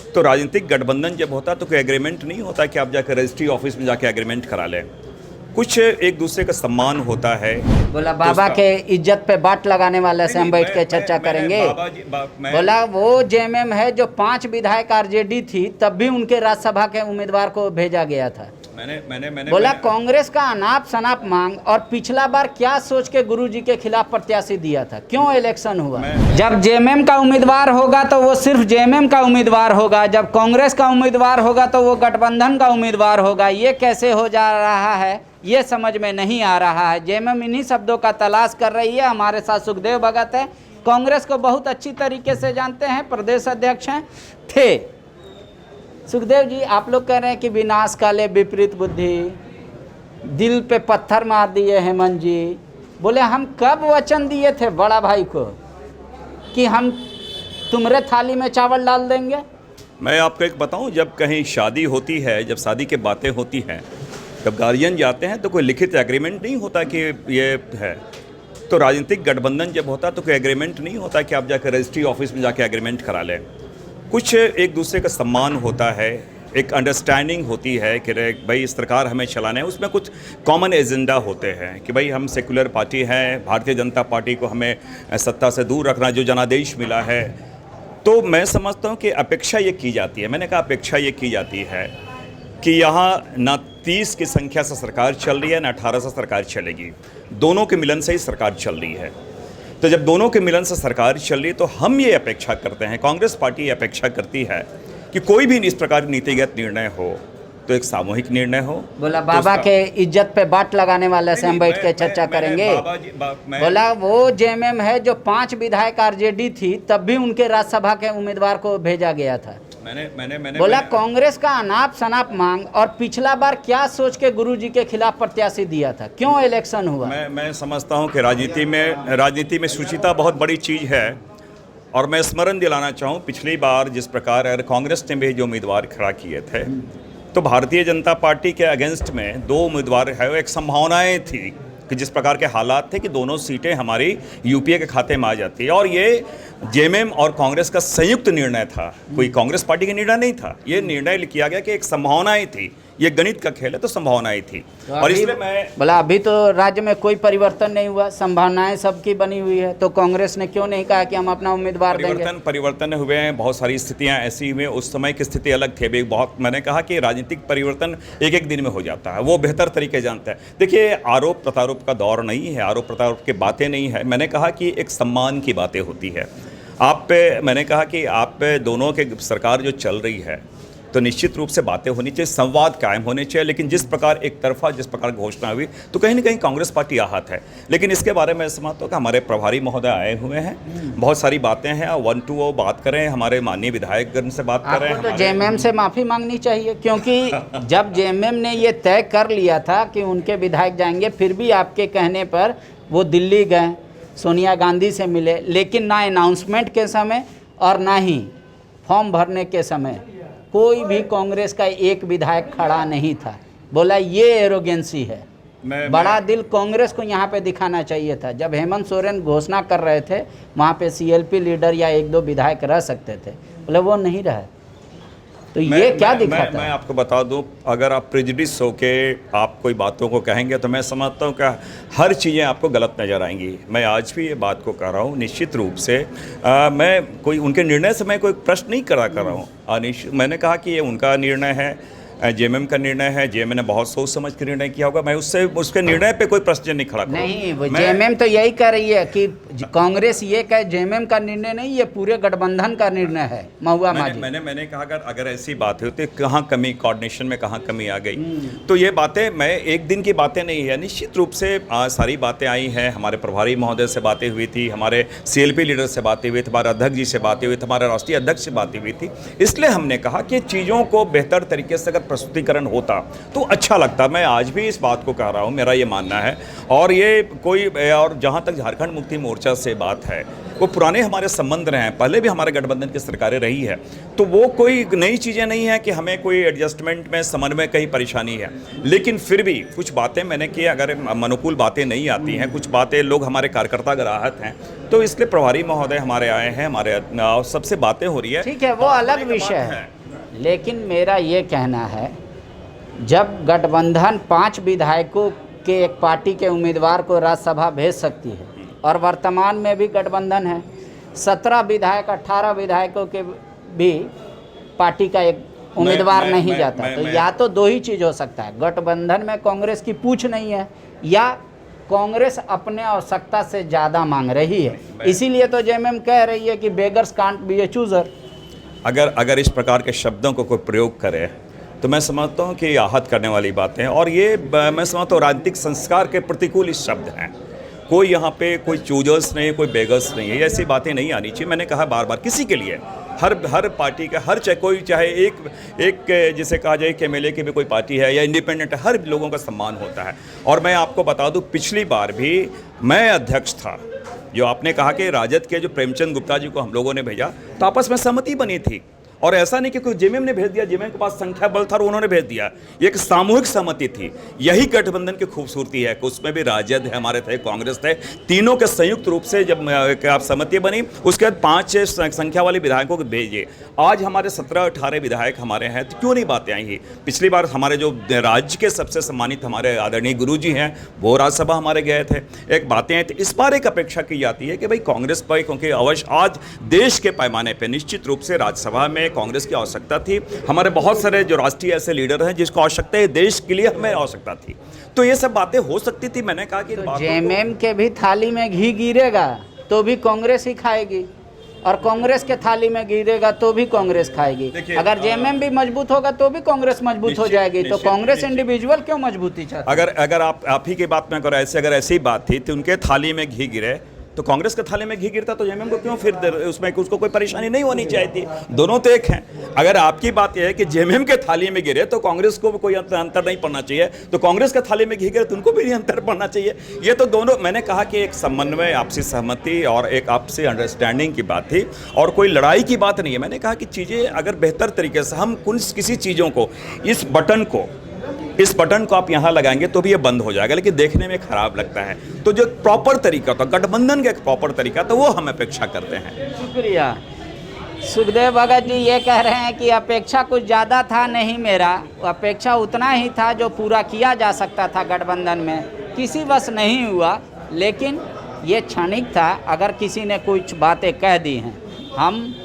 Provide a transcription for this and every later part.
तो राजनीतिक गठबंधन जब होता है तो कोई एग्रीमेंट नहीं होता कि आप जाकर रजिस्ट्री ऑफिस में जाकर एग्रीमेंट करा लें। कुछ एक दूसरे का सम्मान होता है। बोला बाबा के इज्जत पे बाट लगाने वाले से हम बैठ के चर्चा करेंगे। बोला वो जेएमएम है जो 5 विधायक आरजेडी थी तब भी उनके राज्यसभा के उम्मीदवार को भेजा गया था। बोला कांग्रेस का अनाप शनाप मांग और पिछला बार क्या सोच के गुरुजी के खिलाफ प्रत्याशी दिया था, क्यों इलेक्शन हुआ। जब जेएमएम का उम्मीदवार होगा तो वो सिर्फ जेएमएम का उम्मीदवार होगा, जब कांग्रेस का उम्मीदवार होगा तो वो गठबंधन का उम्मीदवार होगा। ये कैसे हो जा रहा है ये समझ में नहीं आ रहा है। जेएमएम इन्हीं शब्दों का तलाश कर रही है। हमारे साथ सुखदेव भगत है, कांग्रेस को बहुत अच्छी तरीके से जानते हैं, प्रदेश अध्यक्ष हैं थे। सुखदेव जी, आप लोग कह रहे हैं कि विनाश काले विपरीत बुद्धि, दिल पे पत्थर मार दिए हेमंत जी। बोले हम कब वचन दिए थे बड़ा भाई को कि हम तुम्हारे थाली में चावल डाल देंगे। मैं आपको एक बताऊं, जब कहीं शादी होती है, जब शादी की बातें होती हैं, जब गार्जियन जाते हैं तो कोई लिखित एग्रीमेंट नहीं होता कि ये है। तो राजनीतिक गठबंधन जब होता है तो कोई एग्रीमेंट नहीं होता कि आप जाकर रजिस्ट्री ऑफिस में जाकर एग्रीमेंट करा लें। कुछ एक दूसरे का सम्मान होता है, एक अंडरस्टैंडिंग होती है कि भाई सरकार हमें चलाना है। उसमें कुछ कॉमन एजेंडा होते हैं कि भाई हम सेकुलर पार्टी हैं, भारतीय जनता पार्टी को हमें सत्ता से दूर रखना, जो जनादेश मिला है। तो मैं समझता हूँ कि अपेक्षा ये की जाती है, मैंने कहा अपेक्षा ये की जाती है कि यहाँ ना 30 की संख्या से सरकार चल रही है ना 18 से सरकार चलेगी, दोनों के मिलन से ही सरकार चल रही है। तो जब दोनों के मिलन से सरकार चल रही है तो हम ये अपेक्षा करते हैं, कांग्रेस पार्टी ये अपेक्षा करती है कि कोई भी इस प्रकार नीतिगत निर्णय हो तो एक सामूहिक निर्णय हो। बोला बाबा के इज्जत पे बाट लगाने वाले से हम बैठ के चर्चा करेंगे। बोला वो जेएमएम है जो 5 विधायक आरजेडी थी तब भी उनके राज्यसभा के उम्मीदवार को भेजा गया था। बोला कांग्रेस का अनाप शनाप मांग और पिछला बार क्या सोच के गुरुजी के खिलाफ प्रत्याशी दिया था, क्यों इलेक्शन हुआ। मैं समझता हूं कि राजनीति में शुचिता बहुत बड़ी चीज़ है। और मैं स्मरण दिलाना चाहूं, पिछली बार जिस प्रकार अगर कांग्रेस ने भी जो उम्मीदवार खड़ा किए थे तो भारतीय जनता पार्टी के अगेंस्ट में 2 उम्मीदवार है, एक संभावनाएं थी कि जिस प्रकार के हालात थे कि दोनों सीटें हमारी यूपीए के खाते में आ जाती है। और ये जेएमएम और कांग्रेस का संयुक्त निर्णय था, कोई कांग्रेस पार्टी का निर्णय नहीं था। ये निर्णय किया गया कि एक संभावनाएं थी, ये गणित का खेल है तो संभावनाएं थी। तो और इसलिए मैं बोला अभी तो राज्य में कोई परिवर्तन नहीं हुआ, संभावनाएं सबकी बनी हुई है, तो कांग्रेस ने क्यों नहीं कहा कि हम अपना उम्मीदवार देंगे। परिवर्तन हुए हैं, बहुत सारी स्थितियां ऐसी हुई, उस समय की स्थिति अलग थे। बहुत मैंने कहा कि राजनीतिक परिवर्तन एक दिन में हो जाता है, वो बेहतर तरीके जानता है। देखिए, आरोप प्रत्यारोप का दौर नहीं है, आरोप प्रत्यारोप की बातें नहीं है। मैंने कहा कि एक सम्मान की बातें होती है। मैंने कहा कि आप पे दोनों के सरकार जो चल रही है तो निश्चित रूप से बातें होनी चाहिए, संवाद कायम होने चाहिए। लेकिन जिस प्रकार एक तरफा जिस प्रकार घोषणा हुई तो कहीं ना कहीं कांग्रेस पार्टी आहत है। लेकिन इसके बारे में समझता हूँ कि हमारे प्रभारी महोदय आए हुए हैं, बहुत सारी बातें हैं, 1 to 1 बात करें, हमारे माननीय विधायकगण से बात करें। तो जेएमएम से माफ़ी मांगनी चाहिए, क्योंकि जब जेएमएम ने ये तय कर लिया था कि उनके विधायक जाएंगे, फिर भी आपके कहने पर वो दिल्ली गए, सोनिया गांधी से मिले, लेकिन ना अनाउंसमेंट के समय और ना ही फॉर्म भरने के समय कोई भी कांग्रेस का एक विधायक खड़ा नहीं था। बोला ये एरोगेंसी है, बड़ा दिल कांग्रेस को यहाँ पे दिखाना चाहिए था। जब हेमंत सोरेन घोषणा कर रहे थे वहाँ पे सीएलपी लीडर या 1-2 विधायक रह सकते थे, बोले वो नहीं रहे। तो ये क्या दिखाता मैं आपको बता दूं, अगर आप प्रेजुडिस होके आप कोई बातों को कहेंगे तो मैं समझता हूं कि हर चीज़ें आपको गलत नज़र आएंगी। मैं आज भी ये बात को कह रहा हूं, निश्चित रूप से मैं कोई उनके निर्णय से मैं कोई प्रश्न नहीं कर रहा हूं। मैंने कहा कि ये उनका निर्णय है, जेएमएम का निर्णय है, जेएमएम ने बहुत सोच समझ के निर्णय किया होगा। मैं उसके निर्णय पे कोई प्रश्न नहीं खड़ा करूँ। नहीं, वो जेएमएम तो यही कह रही है कि कांग्रेस ये कहे जेएमएम का निर्णय नहीं, ये पूरे गठबंधन का निर्णय है। महुआ माझी मैंने कहा अगर ऐसी बात होती, कहाँ कमी, कोऑर्डिनेशन में कहाँ कमी आ गई। तो ये बातें मैं एक दिन की बातें नहीं है, निश्चित रूप से सारी बातें आई हैं। हमारे प्रभारी महोदय से बातें हुई थी, हमारे सीएलपी लीडर से बातें हुई थी, हमारे अध्यक्ष जी से बातें हुई थी, हमारे राष्ट्रीय अध्यक्ष से बातें हुई थी। इसलिए हमने कहा कि चीज़ों को बेहतर तरीके से अगर प्रस्तुतिकरण होता तो अच्छा लगता। मैं आज भी इस बात को कह रहा हूं, मेरा ये मानना है। और ये कोई, और जहां तक झारखंड मुक्ति मोर्चा से बात है, वो पुराने हमारे संबंध रहे हैं, पहले भी हमारे गठबंधन की सरकारें रही है, तो वो कोई नई चीज़ें नहीं है कि हमें कोई एडजस्टमेंट में, समन्वय कहीं परेशानी है। लेकिन फिर भी कुछ बातें मैंने की, अगर अनुकूल बातें नहीं आती हैं, कुछ बातें लोग हमारे कार्यकर्ता ग्राहक हैं, तो इसलिए प्रभारी महोदय हमारे आए हैं, हमारे सबसे बातें हो रही है। ठीक है, वो अलग विषय है। लेकिन मेरा ये कहना है, जब गठबंधन 5 विधायकों के एक पार्टी के उम्मीदवार को राज्यसभा भेज सकती है और वर्तमान में भी गठबंधन है, 17 विधायक 18 विधायकों के भी पार्टी का एक उम्मीदवार नहीं जाता, तो या तो 2 ही चीज़ हो सकता है, गठबंधन में कांग्रेस की पूछ नहीं है या कांग्रेस अपने आवश्यकता से ज़्यादा मांग रही है। इसीलिए तो जेएमएम कह रही है कि beggars can't be A chooser. अगर इस प्रकार के शब्दों को कोई प्रयोग करे तो मैं समझता हूँ कि ये आहत करने वाली बातें हैं, और ये मैं समझता हूँ राजनीतिक संस्कार के प्रतिकूल इस शब्द हैं। कोई यहाँ पे कोई चूजर्स नहीं, कोई बेगर्स नहीं है, ऐसी बातें नहीं आनी चाहिए। मैंने कहा बार बार, किसी के लिए, हर पार्टी का, चाहे एक जिसे कहा जाए कि एमएलए की भी कोई पार्टी है या इंडिपेंडेंट है, हर लोगों का सम्मान होता है। और मैं आपको बता दूं, पिछली बार भी मैं अध्यक्ष था, जो आपने कहा कि राजद के जो प्रेमचंद गुप्ता जी को हम लोगों ने भेजा, तो आपस में सहमति बनी थी, और ऐसा नहीं कि कोई जेएमएम ने भेज दिया, जेएमएम के पास संख्या बल था और उन्होंने भेज दिया। ये एक सामूहिक सहमति थी। यही गठबंधन की खूबसूरती है कि उसमें भी राजद है, हमारे थे, कांग्रेस थे, तीनों के संयुक्त रूप से जब आप सहमति बनी, उसके बाद 5 संख्या वाले विधायकों को भेजे। आज हमारे 17-18 विधायक हमारे हैं, तो क्यों नहीं बातें आई? पिछली बार हमारे जो राज्य के सबसे सम्मानित हमारे आदरणीय गुरु जी हैं, वो राज्यसभा हमारे गए थे, एक बातें हैं। तो इस बार एक अपेक्षा की जाती है कि भाई कांग्रेस पर, क्योंकि अवश्य आज देश के पैमाने पर निश्चित रूप से राज्यसभा में कांग्रेस की आवश्यकता थी। हमारे बहुत सारे जो राष्ट्रीय ऐसे लीडर हैं जिसको आवश्यकता है, देश के लिए हमें आवश्यकता थी, तो ये सब बातें हो सकती थी। मैंने कहा कि तो जेएमएम के भी थाली में घी गिरेगा तो भी कांग्रेस ही खाएगी, और कांग्रेस के थाली में गिरेगा तो भी कांग्रेस खाएगी। अगर जेएमएम भी मजबूत होगा तो भी कांग्रेस मजबूत हो जाएगी। तो कांग्रेस इंडिविजुअल क्यों मजबूती चाहती है? अगर आप ही की बात में करो, अगर ऐसी बात थी तो उनके थाली में घी गिरे तो कांग्रेस के थाली में घी गिरता तो जेएमएम को क्यों फिर उसमें उसको कोई परेशानी नहीं होनी चाहिए थी। दोनों तो एक हैं। अगर आपकी बात यह है कि जेएमएम के थाली में गिरे तो कांग्रेस को कोई अंतर नहीं पड़ना चाहिए, तो कांग्रेस के थाली में घी गिरे तो उनको भी नहीं अंतर पड़ना चाहिए। ये तो दोनों, मैंने कहा कि एक समन्वय, आपसी सहमति और एक आपसी अंडरस्टैंडिंग की बात थी, और कोई लड़ाई की बात नहीं है। मैंने कहा कि चीज़ें अगर बेहतर तरीके से हम किसी चीज़ों को, इस बटन को आप यहाँ लगाएंगे तो भी ये बंद हो जाएगा, लेकिन देखने में खराब लगता है। तो जो प्रॉपर तरीका था, गठबंधन का एक प्रॉपर तरीका था, वो हम अपेक्षा करते हैं। शुक्रिया। सुखदेव भगत जी ये कह रहे हैं कि अपेक्षा कुछ ज़्यादा था, नहीं, मेरा अपेक्षा उतना ही था जो पूरा किया जा सकता था गठबंधन में, किसी वश नहीं हुआ, लेकिन ये क्षणिक था। अगर किसी ने कुछ बातें कह दी हैं, हम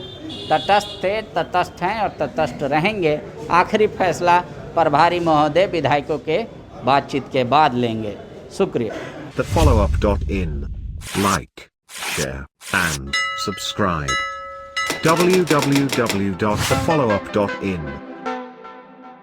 तटस्थ थे, तटस्थ हैं और तटस्थ रहेंगे। आखिरी फैसला प्रभारी महोदय विधायकों के बातचीत के बाद लेंगे। शुक्रिया। TheFollowUp.in. Like, share and subscribe. www.thefollowup.in